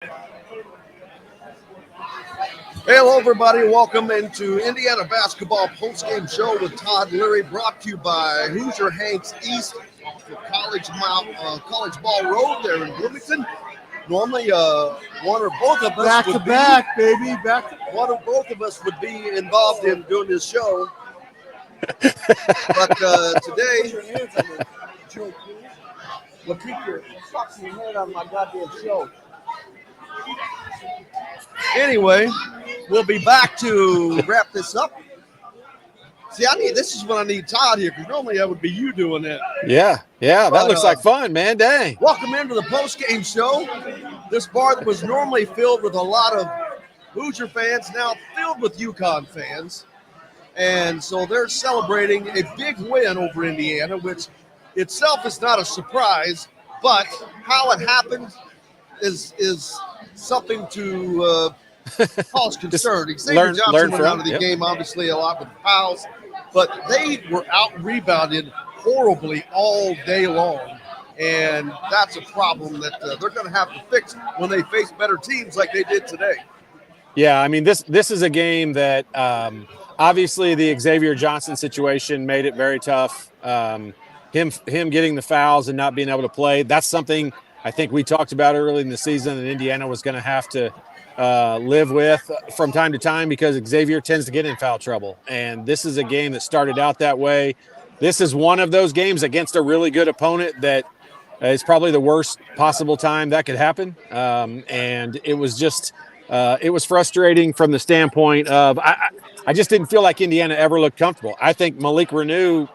Hey, hello, everybody. Welcome into Indiana Basketball Postgame Show with Todd, Leary, brought to you by Hoosier Hanks East off of College Ball Road there in Bloomington. Normally, one or both of us back would to be, back, baby. Back to one or both of us would be involved in doing this show. But today, your hands on the Joe, please. Well, keep your fucking head on my goddamn show. anyway, we'll be back to wrap this up. See, this is when I need Todd here, because normally that would be you doing it. Yeah, that But, looks like fun, man. Dang. Welcome into the post-game show. This bar that was normally filled with a lot of Hoosier fans, now filled with UConn fans. And so they're celebrating a big win over Indiana, which itself is not a surprise, but how it happened is something to cause concern. Xavier Johnson went out of the game, obviously, a lot with fouls, but they were out-rebounded horribly all day long. And that's a problem that they're going to have to fix when they face better teams like they did today. Yeah, I mean, this is a game that obviously the Xavier Johnson situation made it very tough. Him getting the fouls and not being able to play, that's something I think we talked about early in the season that Indiana was going to have to live with from time to time, because Xavier tends to get in foul trouble. And this is a game that started out that way. This is one of those games against a really good opponent that is probably the worst possible time that could happen. And it was just it was frustrating from the standpoint of I just didn't feel like Indiana ever looked comfortable. I think Malik Renew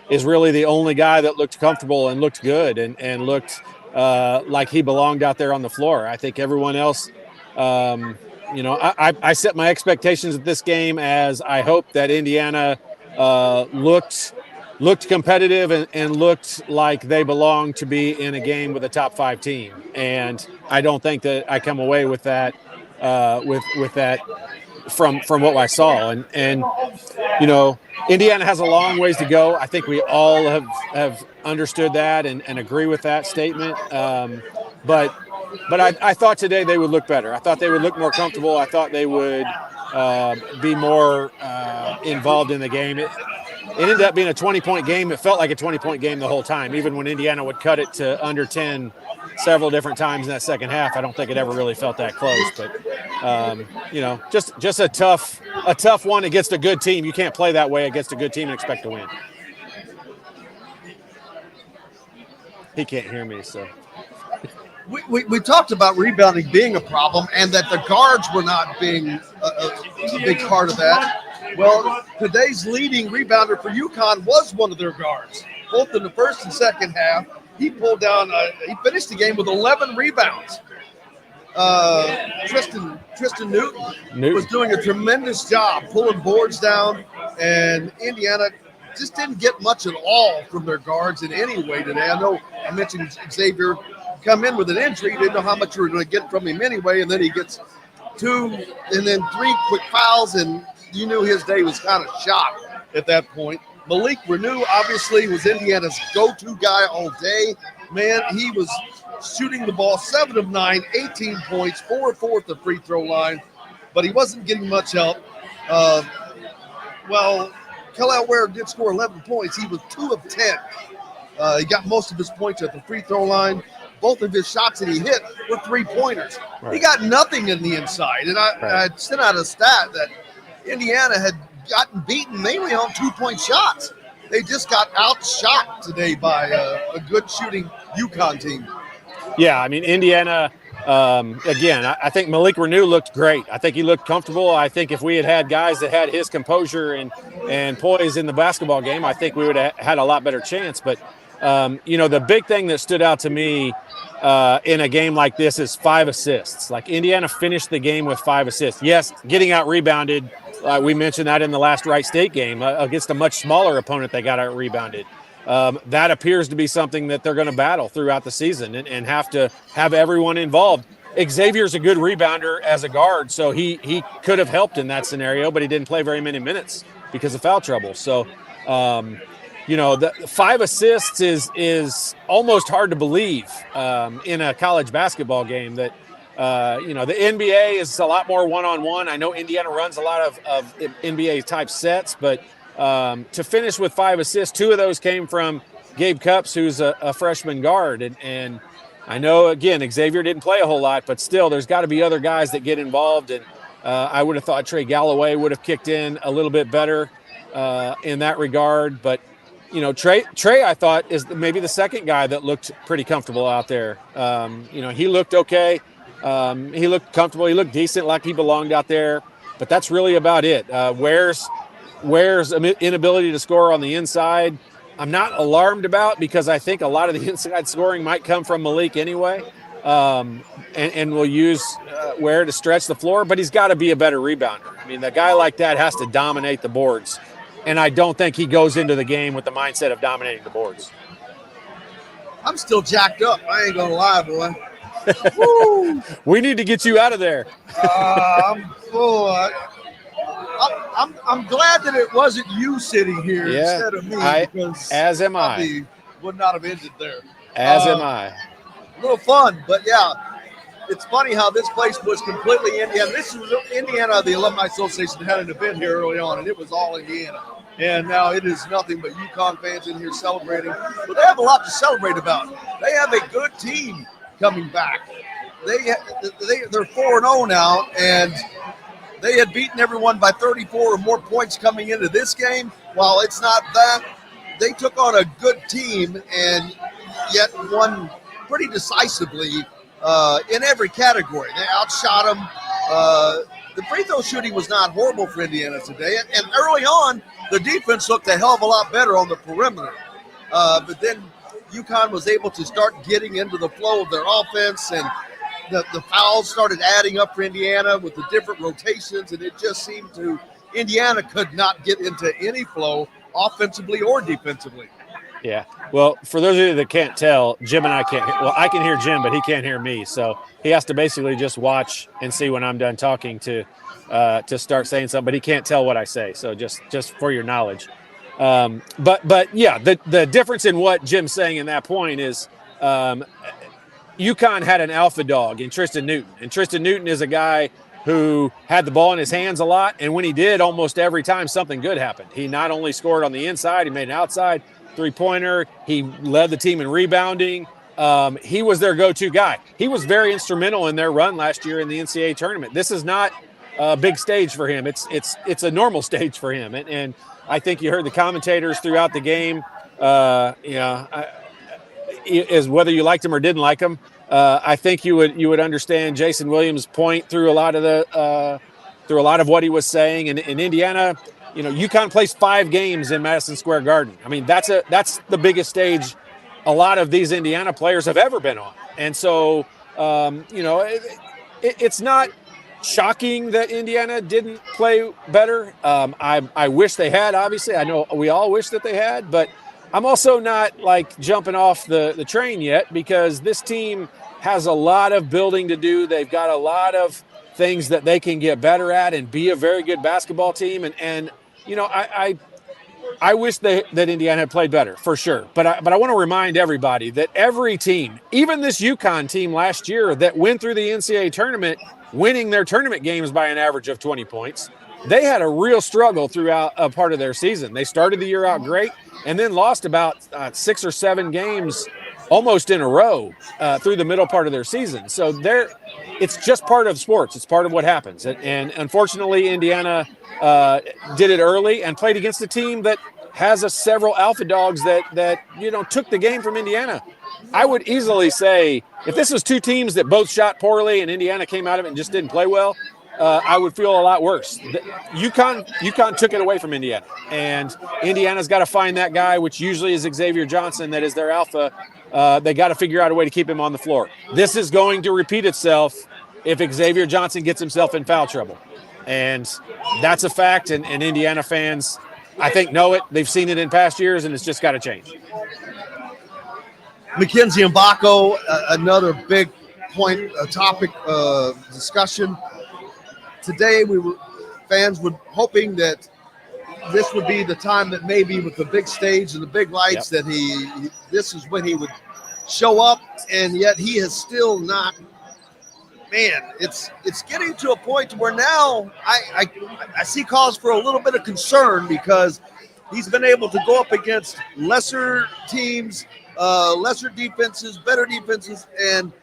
is really the only guy that looked comfortable and looked good and looked like he belonged out there on the floor. I think everyone else, I set my expectations at this game as I hope that Indiana looked competitive and looked like they belonged to be in a game with a top 5 team. And I don't think that I come away with that with that from what I saw. And Indiana has a long ways to go. I think we all have understood that and agree with that statement. But I thought today they would look better. I thought they would look more comfortable. I thought they would be more involved in the game. It ended up being a 20-point game. It felt like a 20-point game the whole time, even when Indiana would cut it to under 10 several different times in that second half. I don't think it ever really felt that close. But, just a tough one against a good team. You can't play that way against a good team and expect to win. He can't hear me, so. We talked about rebounding being a problem and that the guards were not being a big part of that. Well, today's leading rebounder for UConn was one of their guards, both in the first and second half. He pulled down, he finished the game with 11 rebounds. Tristan Newton was doing a tremendous job pulling boards down, and Indiana just didn't get much at all from their guards in any way today. I know I mentioned Xavier come in with an injury. You didn't know how much you were going to get from him anyway, and then he gets 2 and then 3 quick fouls, and you knew his day was kind of shot at that point. Malik Renew obviously was Indiana's go-to guy all day. Man, he was shooting the ball 7 of 9, 18 points, 4 of 4 at the free throw line, but he wasn't getting much help. Kelly Ware did score 11 points. He was 2 of 10. He got most of his points at the free throw line. Both of his shots that he hit were 3-pointers. Right. He got nothing in the inside. And I sent out a stat that Indiana had gotten beaten mainly on 2-point shots. They just got outshot today by a good shooting UConn team. Yeah, I mean, Indiana, again, I think Malik Renew looked great. I think he looked comfortable. I think if we had guys that had his composure and poise in the basketball game, I think we would have had a lot better chance. But, the big thing that stood out to me in a game like this is 5 assists. Like, Indiana finished the game with 5 assists. Yes, getting out-rebounded. We mentioned that in the last Wright State game against a much smaller opponent. They got out-rebounded. That appears to be something that they're going to battle throughout the season and have to have everyone involved. Xavier's a good rebounder as a guard, so he could have helped in that scenario, but he didn't play very many minutes because of foul trouble. So, the 5 assists is almost hard to believe in a college basketball game that The NBA is a lot more one-on-one. I know Indiana runs a lot of NBA-type sets, but to finish with 5 assists, 2 of those came from Gabe Cupps, who's a freshman guard. And I know, again, Xavier didn't play a whole lot, but still there's got to be other guys that get involved. And I would have thought Trey Galloway would have kicked in a little bit better in that regard. But, Trey, I thought, is maybe the second guy that looked pretty comfortable out there. He looked okay. He looked comfortable. He looked decent, like he belonged out there. But that's really about it. Ware's inability to score on the inside, I'm not alarmed about, because I think a lot of the inside scoring might come from Malik anyway. And we'll use Ware to stretch the floor, but he's got to be a better rebounder. I mean, a guy like that has to dominate the boards. And I don't think he goes into the game with the mindset of dominating the boards. I'm still jacked up. I ain't going to lie, boy. Woo! We need to get you out of there. I'm full. I'm glad that it wasn't you sitting here instead of me. Because as am I. Would not have ended there. As am I. A little fun, but yeah. It's funny how this place was completely Indiana. This was Indiana. The Alumni Association had an event here early on, and it was all Indiana. And now it is nothing but UConn fans in here celebrating. But they have a lot to celebrate about. They have a good team coming back. They're 4-0 now, and they had beaten everyone by 34 or more points coming into this game. While it's not that, they took on a good team and yet won pretty decisively in every category. They outshot them. The free throw shooting was not horrible for Indiana today. And early on, the defense looked a hell of a lot better on the perimeter. But then UConn was able to start getting into the flow of their offense, and the fouls started adding up for Indiana with the different rotations, and it just seemed Indiana could not get into any flow offensively or defensively. Yeah. Well, for those of you that can't tell, Jim and I can't hear. Well, I can hear Jim, but he can't hear me. So he has to basically just watch and see when I'm done talking to start saying something. But he can't tell what I say. So just for your knowledge. But yeah, the difference in what Jim's saying in that point is UConn had an alpha dog in Tristan Newton. And Tristan Newton is a guy who had the ball in his hands a lot. And when he did, almost every time something good happened. He not only scored on the inside, he made an outside three-pointer. He led the team in rebounding. He was their go-to guy. He was very instrumental in their run last year in the NCAA tournament. This is not a big stage for him. It's a normal stage for him. And I think you heard the commentators throughout the game. Is whether you liked him or didn't like him. I think you would understand Jason Williams' point through a lot of what he was saying. And in Indiana, UConn plays 5 games in Madison Square Garden. I mean, that's the biggest stage a lot of these Indiana players have ever been on. And so, it's not shocking that Indiana didn't play better. I wish they had, obviously. I know we all wish that they had, but I'm also not jumping off the train yet, because this team has a lot of building to do. They've got a lot of things that they can get better at and be a very good basketball team. And I wish that Indiana had played better, for sure. But I want to remind everybody that every team, even this UConn team last year that went through the NCAA tournament, winning their tournament games by an average of 20 points, they had a real struggle throughout a part of their season. They started the year out great and then lost about 6 or 7 games almost in a row through the middle part of their season. So it's just part of sports. It's part of what happens. And unfortunately, Indiana did it early and played against a team that has several alpha dogs that took the game from Indiana. I would easily say if this was 2 teams that both shot poorly and Indiana came out of it and just didn't play well, I would feel a lot worse. UConn took it away from Indiana, and Indiana's got to find that guy, which usually is Xavier Johnson, that is their alpha. They got to figure out a way to keep him on the floor. This is going to repeat itself if Xavier Johnson gets himself in foul trouble, and that's a fact. And Indiana fans, I think, know it. They've seen it in past years, and it's just got to change. Mackenzie Mbako, another big point, topic of discussion. Today, fans were hoping that this would be the time that maybe with the big stage and the big lights that this is when he would show up, and yet he has still not man, it's getting to a point where now I see cause for a little bit of concern because he's been able to go up against lesser teams, lesser defenses, better defenses, and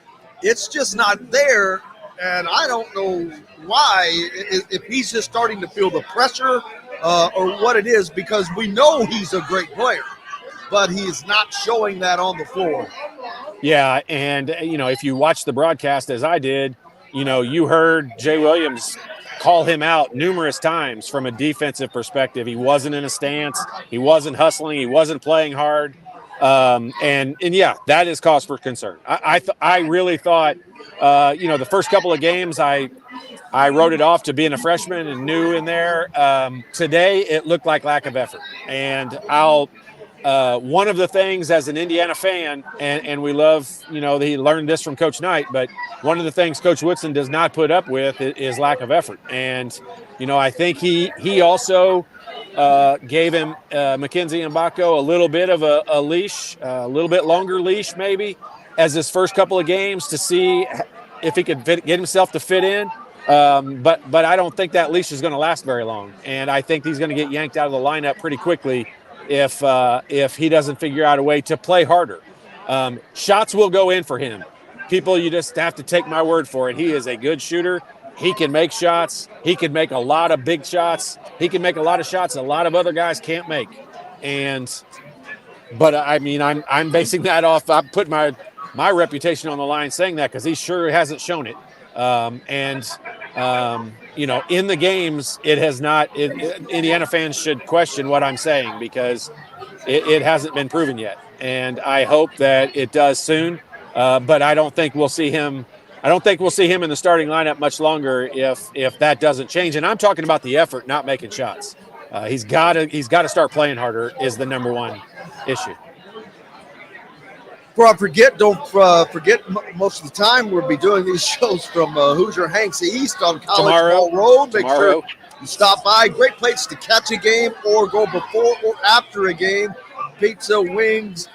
it's just not there. And I don't know why, if he's just starting to feel the pressure or what it is, because we know he's a great player, but he's not showing that on the floor. Yeah, and, if you watch the broadcast as I did, you heard Jay Williams call him out numerous times from a defensive perspective. He wasn't in a stance. He wasn't hustling. He wasn't playing hard. And yeah, that is cause for concern. I really thought, the first couple of games I wrote it off to being a freshman and new in there. Today, it looked like lack of effort. And one of the things as an Indiana fan, and we love, he learned this from Coach Knight, but one of the things Coach Woodson does not put up with is lack of effort. And, I think he also gave him Mackenzie Mbako a little bit of a leash, a little bit longer leash maybe, as his first couple of games to see if he could get himself to fit in. But I don't think that leash is going to last very long. And I think he's going to get yanked out of the lineup pretty quickly if he doesn't figure out a way to play harder. Shots will go in for him. People, you just have to take my word for it. He is a good shooter. He can make shots. He can make a lot of big shots. He can make a lot of shots a lot of other guys can't make. But I mean, I'm basing that off. I put my reputation on the line saying that because he sure hasn't shown it. In the games, it has not. Indiana fans should question what I'm saying because it hasn't been proven yet. And I hope that it does soon. But I don't think we'll see him. I don't think we'll see him in the starting lineup much longer if that doesn't change. And I'm talking about the effort, not making shots. He's got to start playing harder is the number one issue. Before I forget, don't forget, most of the time we'll be doing these shows from Hoosier Hanks East on College Ball Road. Make sure you stop by. Great place to catch a game or go before or after a game. Pizza, wings,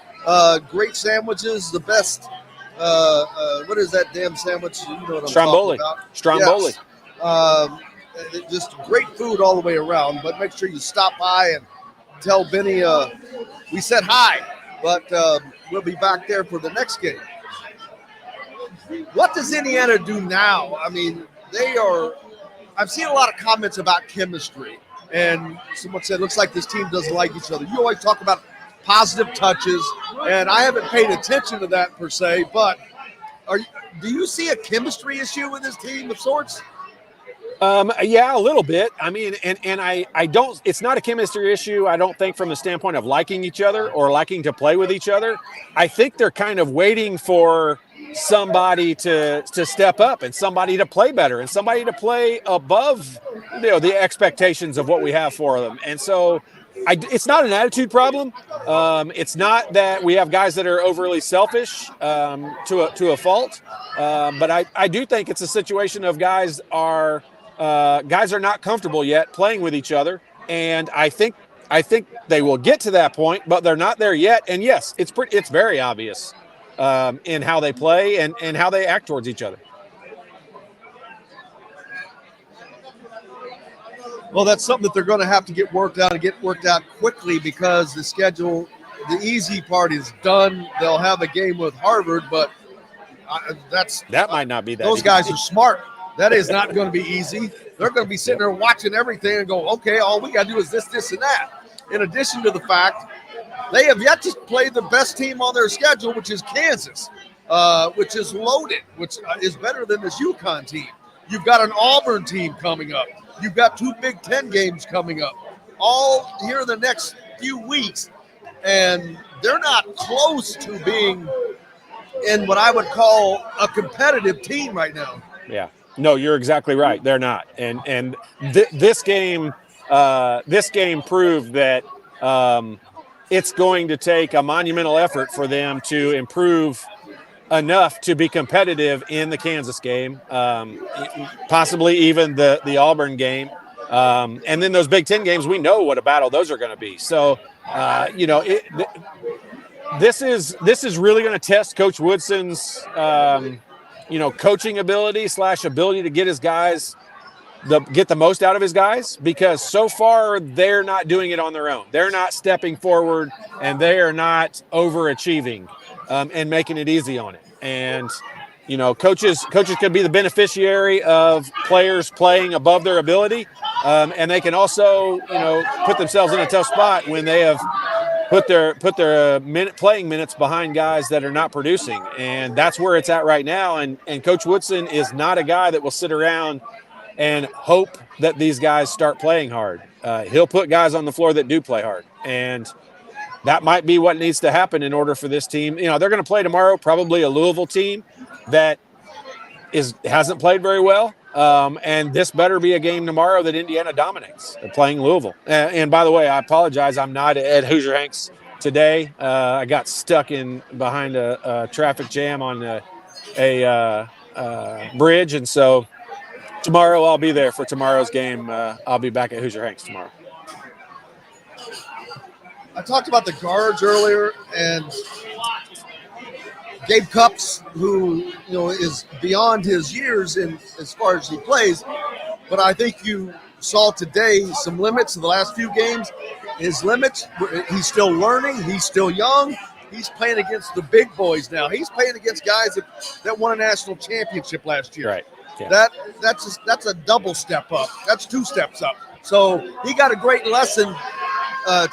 great sandwiches, the best. What is that damn sandwich? You know what I'm talking about. Stromboli. Yes. Just great food all the way around. But make sure you stop by and tell Benny we said hi. But we'll be back there for the next game. What does Indiana do now? I mean, I've seen a lot of comments about chemistry. And someone said, looks like this team doesn't like each other. You always talk about positive touches, and I haven't paid attention to that per se, but do you see a chemistry issue with this team of sorts? Yeah, a little bit. I mean, and I don't, it's not a chemistry issue, I don't think, from the standpoint of liking each other or liking to play with each other. I think they're kind of waiting for somebody to step up and somebody to play better and somebody to play above, the expectations of what we have for them. And so it's not an attitude problem. It's not that we have guys that are overly selfish to a fault. But I do think it's a situation of guys are not comfortable yet playing with each other. And I think they will get to that point, but they're not there yet. And yes, it's very obvious in how they play and how they act towards each other. Well, that's something that they're going to have to get worked out quickly because the schedule, the easy part is done. They'll have a game with Harvard, but that might not be that those easy. Guys are smart. That is not going to be easy. They're going to be sitting there watching everything and go, okay, all we got to do is this, and that. In addition to the fact they have yet to play the best team on their schedule, which is Kansas, which is loaded, which is better than this UConn team. You've got an Auburn team coming up. You've got 2 Big Ten games coming up, all here in the next few weeks. And they're not close to being in what I would call a competitive team right now. Yeah. No, you're exactly right. They're not. And this game proved that it's going to take a monumental effort for them to improve enough to be competitive in the Kansas game, possibly even the Auburn game. And then those Big Ten games, we know what a battle those are going to be. So, this is really going to test Coach Woodson's coaching ability / ability to get his guys get the most out of his guys, because so far they're not doing it on their own. They're not stepping forward, and they are not overachieving and making it easy on it. And coaches can be the beneficiary of players playing above their ability, and they can also put themselves in a tough spot when they have put their playing minutes behind guys that are not producing. And that's where it's at right now. And Coach Woodson is not a guy that will sit around and hope that these guys start playing hard. He'll put guys on the floor that do play hard. And that might be what needs to happen in order for this team. They're going to play tomorrow, probably a Louisville team that hasn't played very well. And this better be a game tomorrow that Indiana dominates. They're playing Louisville. And by the way, I apologize. I'm not at Hoosier Hanks today. I got stuck behind a traffic jam on a bridge. And so tomorrow I'll be there for tomorrow's game. I'll be back at Hoosier Hanks tomorrow. I talked about the guards earlier, and Gabe Cupps, who is beyond his years in as far as he plays, but I think you saw today some limits in the last few games. His limits, he's still learning. He's still young. He's playing against the big boys now. He's playing against guys that won a national championship last year. Right. Yeah. That's a double step up. That's 2 steps up. So he got a great lesson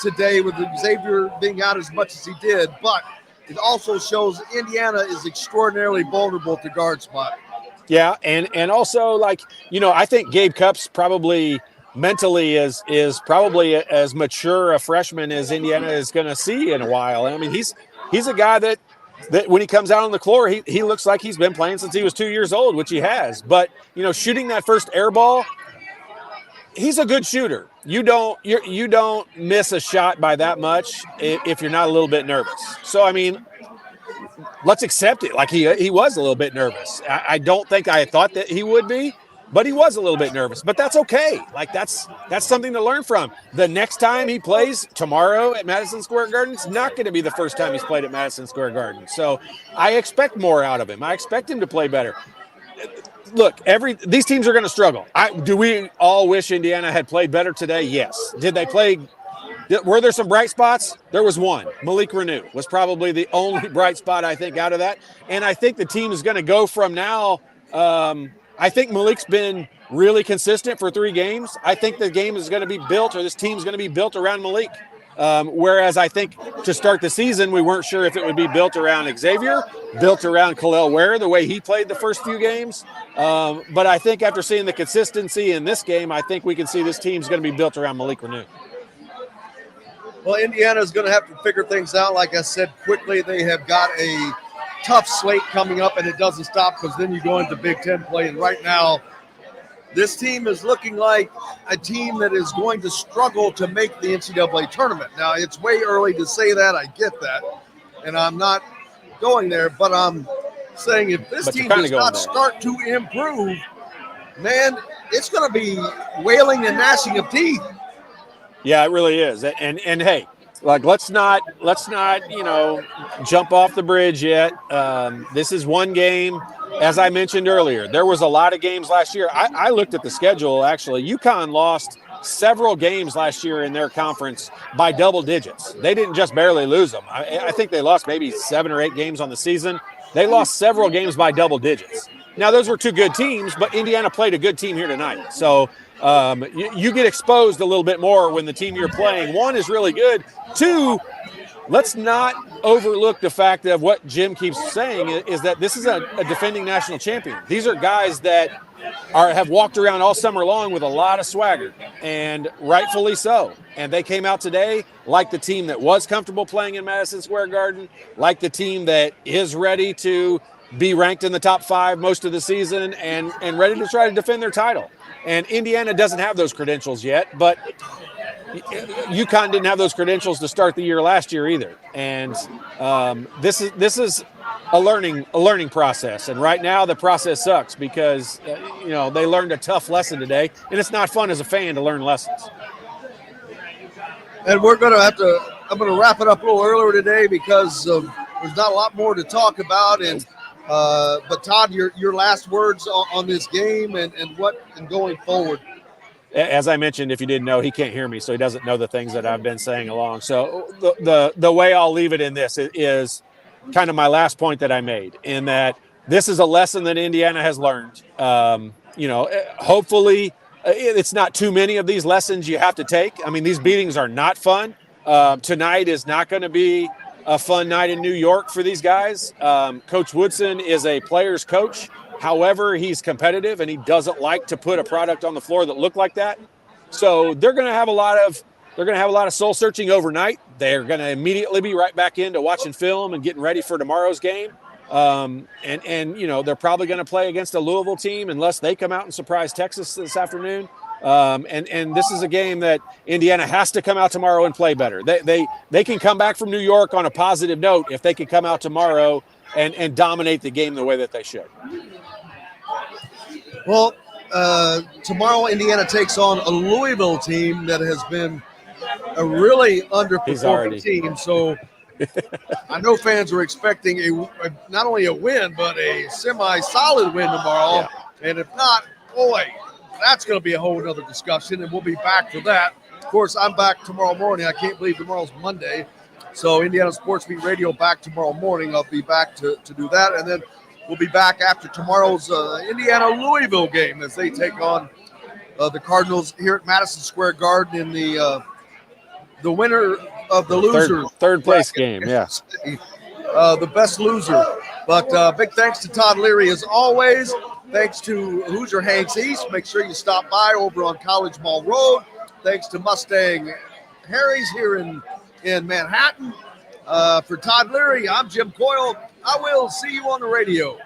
today with Xavier being out as much as he did, but it also shows Indiana is extraordinarily vulnerable to guard spot. Yeah, and also I think Gabe Cupps probably mentally is probably as mature a freshman as Indiana is going to see in a while. I mean, he's a guy that when he comes out on the floor, he looks like he's been playing since he was 2 years old, which he has. But shooting that first air ball, he's a good shooter. You don't miss a shot by that much if you're not a little bit nervous. So I mean, let's accept it. Like he was a little bit nervous. I don't think I thought that he would be, but he was a little bit nervous. But that's okay. Like that's something to learn from. The next time he plays tomorrow at Madison Square Garden, it's not going to be the first time he's played at Madison Square Garden. So I expect more out of him. I expect him to play better. Look, these teams are going to struggle. Do we all wish Indiana had played better today? Yes. Did they play? Were there some bright spots? There was one. Malik Renew was probably the only bright spot, I think, out of that. And I think the team is going to go from now. I think Malik's been really consistent for 3 games. I think the game is going to be built, or this team's going to be built around Malik. Whereas I think to start the season, we weren't sure if it would be built around Xavier, built around Khalil Ware, the way he played the first few games. But I think after seeing the consistency in this game, I think we can see this team's going to be built around Malik Renew. Well, Indiana is going to have to figure things out. Like I said, quickly, they have got a tough slate coming up, and it doesn't stop because then you go into Big Ten play. And right now, this team is looking like a team that is going to struggle to make the NCAA tournament. Now, it's way early to say that. I get that. And I'm not going there, but I'm saying if this team does not start to improve, man, it's going to be wailing and gnashing of teeth. Yeah, it really is. And hey, let's not jump off the bridge yet. This is one game. As I mentioned earlier, there was a lot of games last year. I looked at the schedule, actually. UConn lost several games last year in their conference by double digits. They didn't just barely lose them. I think they lost maybe 7 or 8 games on the season. They lost several games by double digits. Now, those were 2 good teams, but Indiana played a good team here tonight. So you get exposed a little bit more when the team you're playing, 1, is really good. 2, let's not overlook the fact of what Jim keeps saying is that this is a defending national champion. These are guys that have walked around all summer long with a lot of swagger, and rightfully so. And they came out today like the team that was comfortable playing in Madison Square Garden, like the team that is ready to be ranked in the top 5 most of the season and ready to try to defend their title. And Indiana doesn't have those credentials yet, but UConn didn't have those credentials to start the year last year either. And this is a learning process. And right now the process sucks because they learned a tough lesson today, and it's not fun as a fan to learn lessons. And I'm going to wrap it up a little earlier today because there's not a lot more to talk about. And But Todd, your last words on this game and going forward. As I mentioned, if you didn't know, he can't hear me, so he doesn't know the things that I've been saying along. So the way I'll leave it in this is kind of my last point that I made, in that this is a lesson that Indiana has learned. Hopefully it's not too many of these lessons you have to take. I mean, these beatings are not fun. Tonight is not going to be a fun night in New York for these guys. Coach Woodson is a player's coach. However, he's competitive and he doesn't like to put a product on the floor that looked like that. So they're going to have a lot of soul searching overnight. They're going to immediately be right back into watching film and getting ready for tomorrow's game. And they're probably going to play against a Louisville team unless they come out and surprise Texas this afternoon. And this is a game that Indiana has to come out tomorrow and play better. They can come back from New York on a positive note if they can come out tomorrow and dominate the game the way that they should. Well, tomorrow Indiana takes on a Louisville team that has been a really underperforming team. So I know fans are expecting not only a win, but a semi-solid win tomorrow. Yeah. And if not, boy, that's going to be a whole other discussion, and we'll be back for that. Of course, I'm back tomorrow morning. I can't believe tomorrow's Monday. So Indiana Sports Beat Radio back tomorrow morning. I'll be back to do that. And then we'll be back after tomorrow's Indiana-Louisville game as they take on the Cardinals here at Madison Square Garden in the winner of the loser. Third place game, yeah. The best loser. But big thanks to Todd Leary as always. Thanks to Hoosier Hanks East. Make sure you stop by over on College Mall Road. Thanks to Mustang Harry's here in Manhattan. For Todd Leary, I'm Jim Coyle. I will see you on the radio.